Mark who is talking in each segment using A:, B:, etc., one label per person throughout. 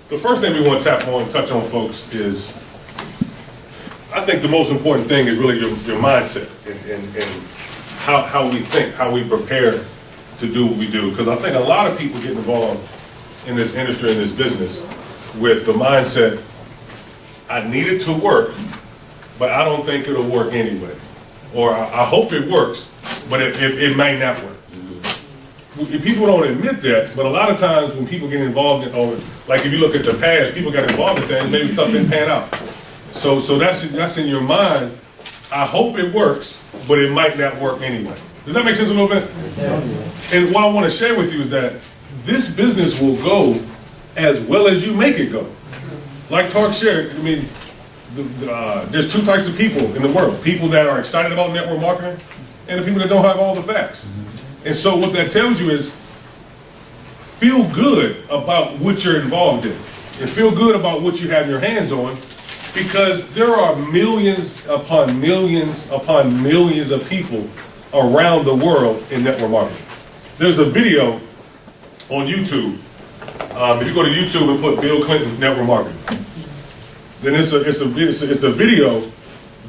A: the first thing we want to tap on and touch on, folks, is I think the most important thing is really your mindset and how we think, how we prepare to do what we do. Because I think a lot of people get involved in this industry, in this business, with the mindset, I need it to work, but I don't think it'll work anyway. Or I hope it works, but it might not work. People don't admit that, but a lot of times when people get involved in, or like if you look at the past, people got involved in things, maybe something didn't pan out. So that's in your mind. I hope it works, but it might not work anyway. Does that make sense a little bit? And what I want to share with you is that this business will go as well as you make it go. Like Tark shared, I mean, there's two types of people in the world. People that are excited about network marketing and the people that don't have all the facts. And so what that tells you is feel good about what you're involved in and feel good about what you have your hands on, because there are millions upon millions upon millions of people around the world in network marketing. There's a video on YouTube. If you go to YouTube and put Bill Clinton network marketing, then it's a video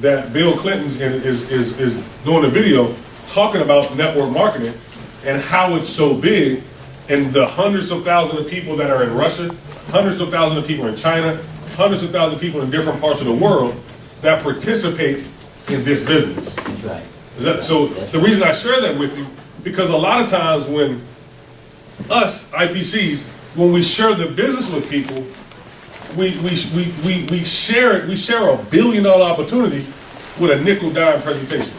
A: that Bill Clinton is doing a video talking about network marketing and how it's so big, and the hundreds of thousands of people that are in Russia, hundreds of thousands of people in China, hundreds of thousands of people in different parts of the world that participate in this business. Right. So the reason I share that with you, because a lot of times when us IPCs, when we share the business with people, we share $1 billion opportunity with a nickel dime presentation.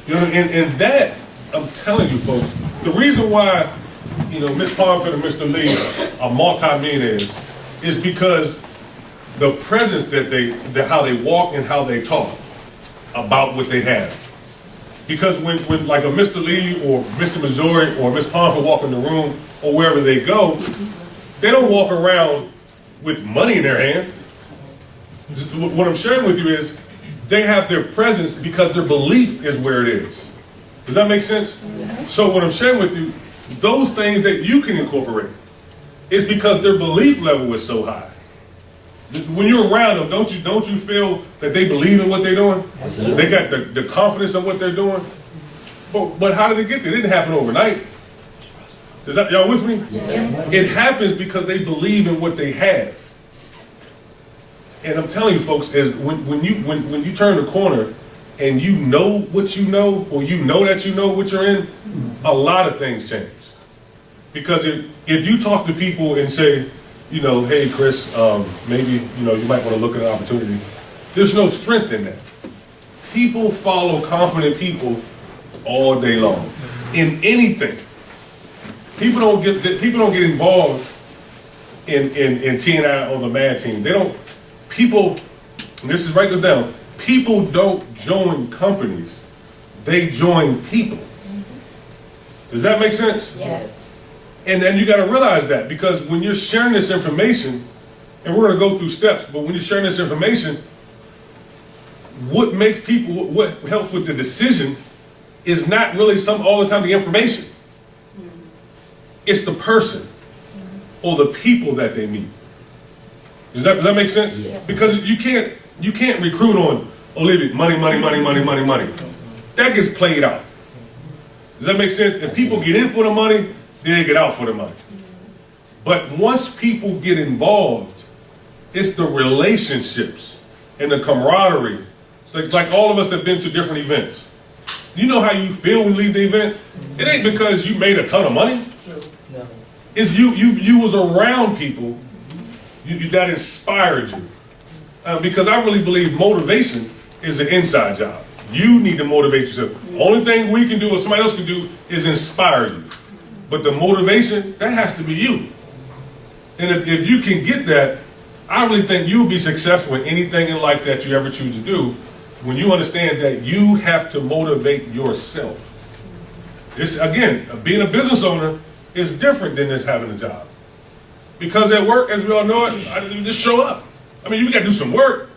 A: You know, and that, I'm telling you folks, the reason why, you know, Ms. Pomfret and Mr. Lee are multi-millionaires is because the presence that how they walk and how they talk about what they have. Because when like a Mr. Lee or Mr. Missouri or Ms. Pomfret walk in the room or wherever they go, they don't walk around with money in their hand. Just what I'm sharing with you is they have their presence because their belief is where it is. Does that make sense? So what I'm sharing with you, those things that you can incorporate is because their belief level is so high. When you're around them, don't you feel that they believe in what they're doing? Absolutely. They got the confidence of what they're doing. But how did it get there? It didn't happen overnight. Is that y'all with me? Yes. It happens because they believe in what they have. And I'm telling you, folks, is when you turn the corner and you know what you know, or you know that you know what you're in, a lot of things change. Because if you talk to people and say, you know, hey Chris, maybe you might want to look at an opportunity, there's no strength in that. People follow confident people all day long in anything. People don't get involved in T&I or the MAD team. They don't. People, and this is, write this down. People don't join companies. They join people. Does that make sense?
B: Yeah.
A: And then you got to realize that, because when you're sharing this information, and we're going to go through steps, but when you're sharing this information, what makes people, what helps with the decision is not really all the time the information. It's the person or the people that they meet. Does that make sense? Yeah. Because you can't recruit on money. That gets played out. Does that make sense? If people get in for the money, then they get out for the money. But once people get involved, it's the relationships and the camaraderie. Like all of us that have been to different events. You know how you feel when you leave the event? It ain't because you made a ton of money. No. It's you was around people that inspired you. Because I really believe motivation is an inside job. You need to motivate yourself. Only thing we can do or somebody else can do is inspire you. But the motivation, that has to be you. And if you can get that, I really think you'll be successful in anything in life that you ever choose to do when you understand that you have to motivate yourself. It's, again, being a business owner is different than just having a job. Because at work, as we all know it, you just show up. I mean, you got to do some work.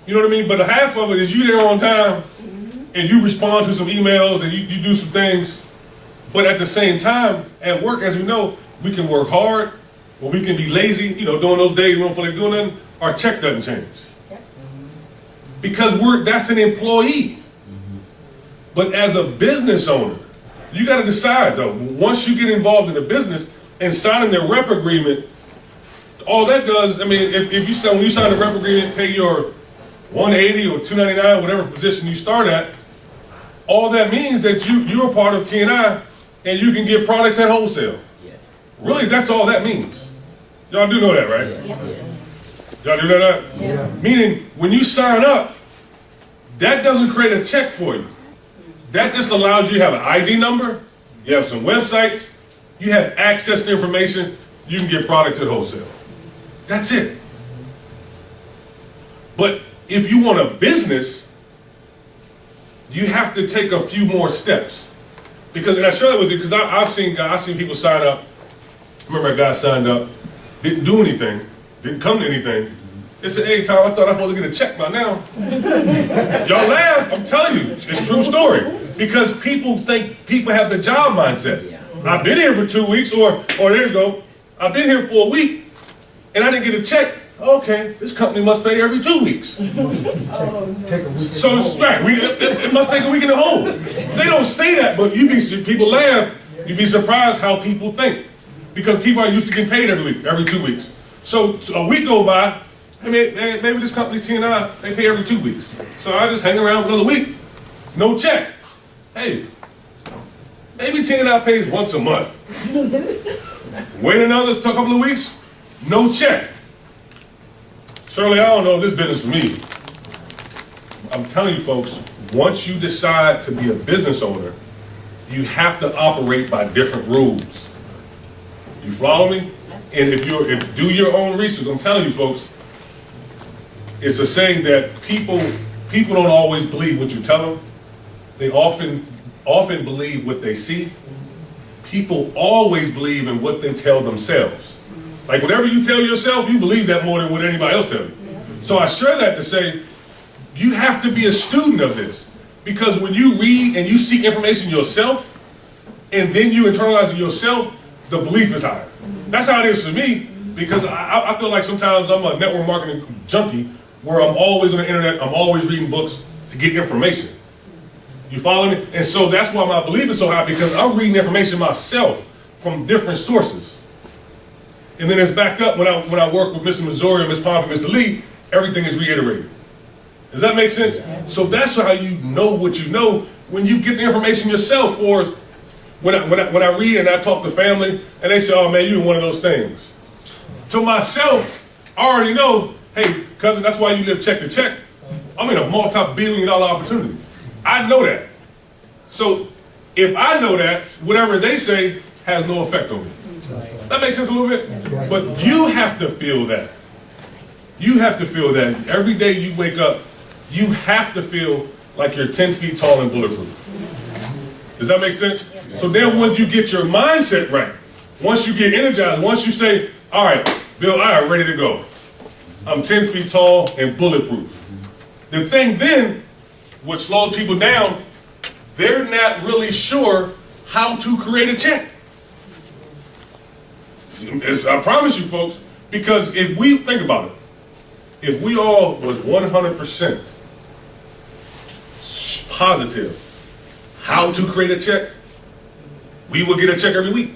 A: You know what I mean? But half of it is you there on time, and you respond to some emails, and you do some things. But at the same time, at work, as we know, we can work hard, Well, we can be lazy, you know, during those days we don't feel like doing nothing, our check doesn't change. Because that's an employee. But as a business owner, you got to decide though, once you get involved in the business and signing their rep agreement, all that does, I mean, when you sign the rep agreement, pay your $180 or $299, whatever position you start at, all that means that you're a part of T&I and you can get products at wholesale. Yeah. Really, that's all that means. Y'all do know that, right? Yeah. Y'all do know that? Yeah. Meaning, when you sign up, that doesn't create a check for you. That just allows you to have an ID number, you have some websites, you have access to information, you can get products at wholesale. That's it. But if you want a business, you have to take a few more steps. Because, and I share that with you, because I've seen people sign up. I remember a guy signed up, didn't do anything, didn't come to anything. They said, hey, Tom, I thought I was supposed to get a check by now. Y'all laugh, I'm telling you, it's a true story. Because people think people have the job mindset. I've been here for 2 weeks, or there you go, I've been here for a week, and I didn't get a check. Okay, this company must pay every 2 weeks. So it's right, it must take a week and a whole. They don't say that, but people laugh. You'd be surprised how people think. Because people are used to getting paid every week, every 2 weeks. So a week go by, I mean, maybe this company, T&I, they pay every 2 weeks. So I just hang around another week, no check. Hey, maybe T&I pays once a month. Wait another couple of weeks, no check. Shirley, I don't know if this business for me. I'm telling you folks, once you decide to be a business owner, you have to operate by different rules. You follow me? And if do your own research, I'm telling you folks, it's a saying that people don't always believe what you tell them. They often believe what they see. People always believe in what they tell themselves. Like whatever you tell yourself, you believe that more than what anybody else tells you. So I share that to say, you have to be a student of this. Because when you read and you seek information yourself, and then you internalize it yourself, the belief is higher. That's how it is for me, because I feel like sometimes I'm a network marketing junkie, where I'm always on the internet, I'm always reading books to get information. You follow me? And so that's why my belief is so high, because I'm reading information myself from different sources. And then it's backed up when I work with Mr. Missouri, Ms. Pomfrey, Mr. Lee, everything is reiterated. Does that make sense? Yeah. So that's how you know what you know when you get the information yourself. Or when I read and I talk to family and they say, oh man, you're one of those things. To myself, I already know, hey, cousin, that's why you live check to check. I'm in a multi-billion-dollar opportunity. I know that. So if I know that, whatever they say has no effect on me. That makes sense a little bit? But you have to feel that. You have to feel that. Every day you wake up, you have to feel like you're 10 feet tall and bulletproof. Does that make sense? So then once you get your mindset right, once you get energized, once you say, all right, Bill, I am ready to go. I'm 10 feet tall and bulletproof. The thing then, what slows people down, they're not really sure how to create a check. I promise you folks, because if we think about it, if we all was 100% positive how to create a check, we would get a check every week.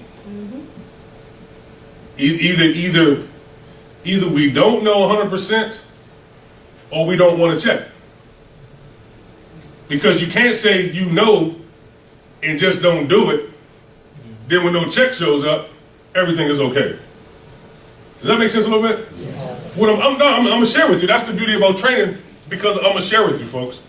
A: Either we don't know 100% or we don't want to check. Because you can't say you know and just don't do it, then when no check shows up, everything is okay. Does that make sense a little bit? Yes. What I'm going to share with you, that's the beauty about training, because I'm going to share with you folks.